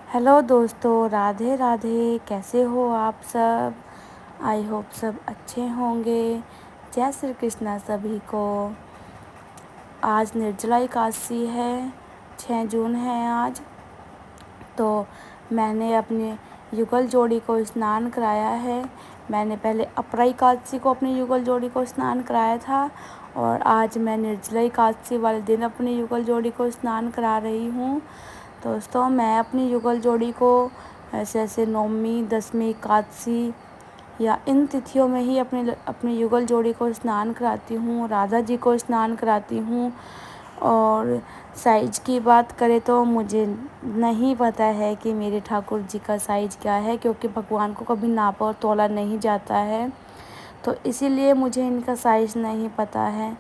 Hello दोस्तों, राधे राधे। कैसे हो आप सब? आई होप सब अच्छे होंगे। जय श्री कृष्णा सभी को। आज निर्जला एकादशी है, 6 जून है आज। तो मैंने अपने युगल जोड़ी को स्नान कराया है। मैंने पहले अपरा एकादशी को अपनी युगल जोड़ी को स्नान कराया था, और आज मैं निर्जला एकादशी वाले दिन अपनी युगल जोड़ी को स्नान करा रही हूँ। दोस्तों, मैं अपनी युगल जोड़ी को ऐसे ऐसे नवमी, दसवीं, एकादशी या इन तिथियों में ही अपनी युगल जोड़ी को स्नान कराती हूँ, राधा जी को स्नान कराती हूँ। और साइज़ की बात करें तो मुझे नहीं पता है कि मेरे ठाकुर जी का साइज़ क्या है, क्योंकि भगवान को कभी नापा और तोला नहीं जाता है। तो इसीलिए मुझे इनका साइज़ नहीं पता है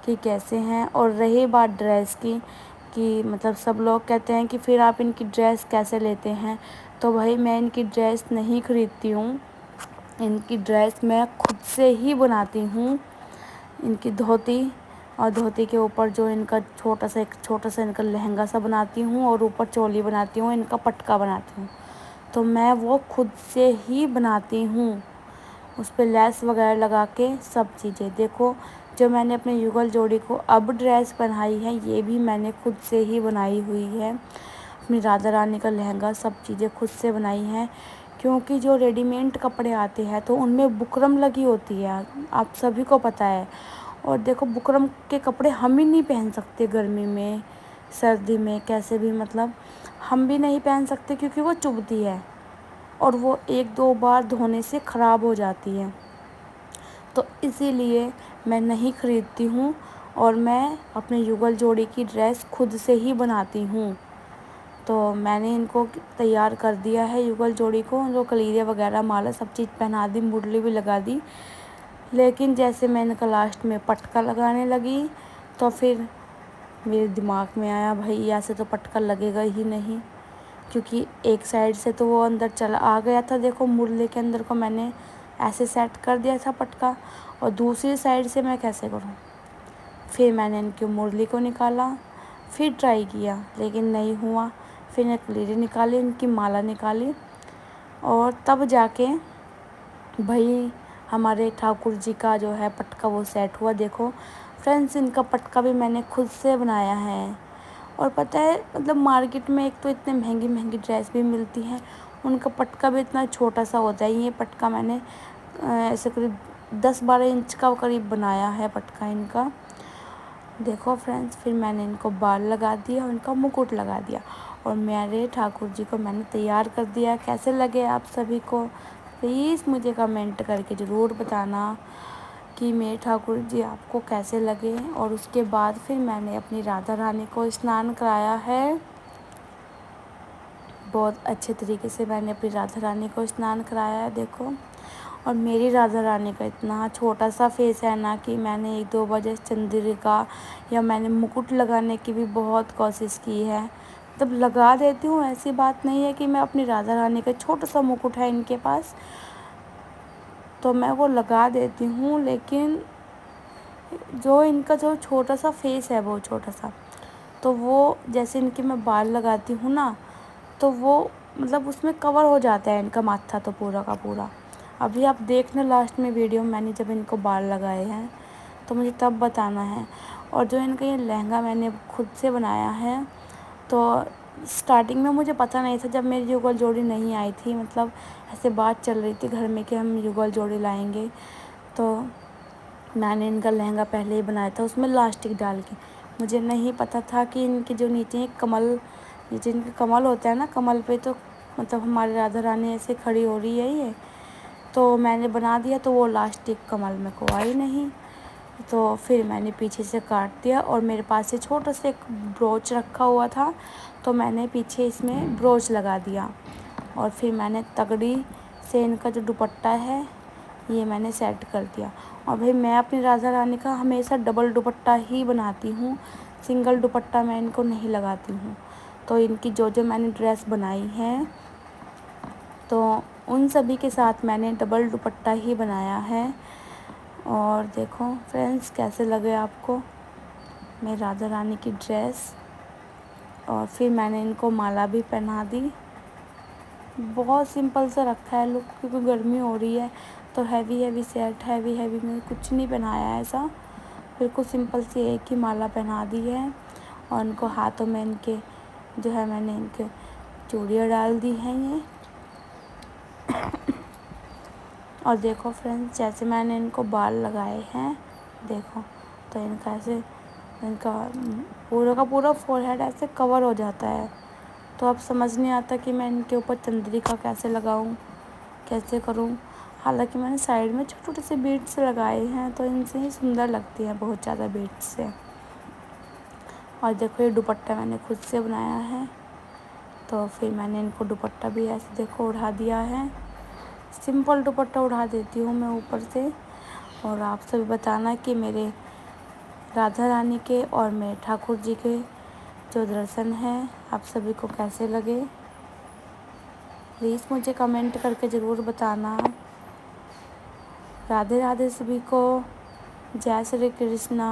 कि कैसे हैं। और रही बात ड्रेस की, कि मतलब सब लोग कहते हैं कि फिर आप इनकी ड्रेस कैसे लेते हैं। तो भाई, मैं इनकी ड्रेस नहीं खरीदती हूँ, इनकी ड्रेस मैं खुद से ही बनाती हूँ। इनकी धोती, और धोती के ऊपर जो इनका छोटा सा इनका लहंगा सा बनाती हूँ, और ऊपर चोली बनाती हूँ, इनका पटका बनाती हूँ। तो मैं वो खुद से ही बनाती हूँ, उस पर लेस वगैरह लगा के सब चीज़ें। देखो, जो मैंने अपने युगल जोड़ी को अब ड्रेस पहनाई है, ये भी मैंने खुद से ही बनाई हुई है। अपनी राधा रानी का लहंगा सब चीज़ें खुद से बनाई हैं, क्योंकि जो रेडीमेड कपड़े आते हैं तो उनमें बुकरम लगी होती है, आप सभी को पता है। और देखो, बुकरम के कपड़े हम ही नहीं पहन सकते गर्मी में, सर्दी में, कैसे भी मतलब हम भी नहीं पहन सकते, क्योंकि वो चुभती है और वो 1-2 बार धोने से ख़राब हो जाती है। तो इसीलिए मैं नहीं खरीदती हूँ, और मैं अपने युगल जोड़ी की ड्रेस खुद से ही बनाती हूँ। तो मैंने इनको तैयार कर दिया है, युगल जोड़ी को, जो कलीरे वगैरह, माला सब चीज़ पहना दी, मुरली भी लगा दी। लेकिन जैसे मैं इनका लास्ट में पटका लगाने लगी, तो फिर मेरे दिमाग में आया, भाई ऐसे तो पटका लगेगा ही नहीं, क्योंकि एक साइड से तो वो अंदर चला आ गया था। देखो, मुरली के अंदर को मैंने ऐसे सेट कर दिया था पटका, और दूसरी साइड से मैं कैसे करूँ। फिर मैंने इनकी मुरली को निकाला, फिर ट्राई किया, लेकिन नहीं हुआ। फिर मैं कलीरे निकाली, इनकी माला निकाली, और तब जाके भाई हमारे ठाकुर जी का जो है पटका वो सेट हुआ। देखो फ्रेंड्स, इनका पटका भी मैंने खुद से बनाया है। और पता है, मतलब मार्केट में एक तो इतने महंगी महंगी ड्रेस भी मिलती हैं, उनका पटका भी इतना छोटा सा होता है। ये पटका मैंने ऐसे करीब 10-12 इंच का करीब बनाया है पटका इनका। देखो फ्रेंड्स, फिर मैंने इनको बाल लगा दिया और इनका मुकुट लगा दिया, और मेरे ठाकुर जी को मैंने तैयार कर दिया। कैसे लगे आप सभी को? प्लीज़ मुझे कमेंट करके ज़रूर बताना कि मेरे ठाकुर जी आपको कैसे लगे। और उसके बाद फिर मैंने अपनी राधा रानी को स्नान कराया है। बहुत अच्छे तरीके से मैंने अपनी राधा रानी को स्नान कराया है, देखो। और मेरी राधा रानी का इतना छोटा सा फेस है ना, कि मैंने 1-2 बार जैसे चंद्रिका या मैंने मुकुट लगाने की भी बहुत कोशिश की है। तब लगा देती हूँ, ऐसी बात नहीं है कि मैं अपनी राधा रानी का छोटा सा मुकुट है इनके पास, तो मैं वो लगा देती हूँ। लेकिन जो इनका जो छोटा सा फेस है, वो छोटा सा, तो वो जैसे इनके मैं बाल लगाती हूँ ना, तो वो मतलब उसमें कवर हो जाता है इनका माथा तो पूरा का पूरा। अभी आप देखना लास्ट में वीडियो में, मैंने जब इनको बाल लगाए हैं तो मुझे तब बताना है। और जो इनका ये लहंगा मैंने खुद से बनाया है, तो स्टार्टिंग में मुझे पता नहीं था, जब मेरी युगल जोड़ी नहीं आई थी, मतलब ऐसे बात चल रही थी घर में कि हम युगल जोड़ी लाएंगे, तो मैंने इनका लहंगा पहले ही बनाया था उसमें लास्टिक डाल के। मुझे नहीं पता था कि इनके जो नीचे कमल, नीचे इनके कमल होता है ना, कमल पे तो मतलब हमारी राधा रानी ऐसे खड़ी हो रही है ये, तो मैंने बना दिया, तो वो लास्टिक कमल में को आई नहीं। तो फिर मैंने पीछे से काट दिया, और मेरे पास से छोटा सा एक ब्रोच रखा हुआ था, तो मैंने पीछे इसमें ब्रोच लगा दिया। और फिर मैंने तगड़ी से इनका जो दुपट्टा है ये मैंने सेट कर दिया। और भाई, मैं अपनी राधा रानी का हमेशा डबल दुपट्टा ही बनाती हूँ, सिंगल दुपट्टा मैं इनको नहीं लगाती हूँ। तो इनकी जो जो मैंने ड्रेस बनाई है, तो उन सभी के साथ मैंने डबल दुपट्टा ही बनाया है। और देखो फ्रेंड्स, कैसे लगे आपको मेरी राधा रानी की ड्रेस। और फिर मैंने इनको माला भी पहना दी। बहुत सिंपल सा रखा है लुक, क्योंकि गर्मी हो रही है तो हैवी सेट, हैवी मैंने कुछ नहीं पहनाया है ऐसा, बिल्कुल सिंपल सी एक ही माला पहना दी है। और इनको हाथों में इनके जो है मैंने इनके चूड़ियाँ डाल दी हैं ये। और देखो फ्रेंड्स, जैसे मैंने इनको बाल लगाए हैं देखो, तो इनका ऐसे इनका पूरा का पूरा फोरहेड ऐसे कवर हो जाता है। तो अब समझ नहीं आता कि मैं इनके ऊपर चंद्रिका कैसे लगाऊं, कैसे करूं। हालांकि मैंने साइड में छोटे छोटे से बीड्स लगाए हैं, तो इनसे ही सुंदर लगती हैं बहुत ज़्यादा बीड्स से। और देखो ये दुपट्टा मैंने खुद से बनाया है, तो फिर मैंने इनको दुपट्टा भी ऐसे देखो उड़ा दिया है। सिंपल दुपट्टा उड़ा देती हूँ मैं ऊपर से। और आप सभी बताना कि मेरे राधा रानी के और मेरे ठाकुर जी के जो दर्शन हैं आप सभी को कैसे लगे, प्लीज़ मुझे कमेंट करके ज़रूर बताना। राधे राधे सभी को, जय श्री कृष्णा।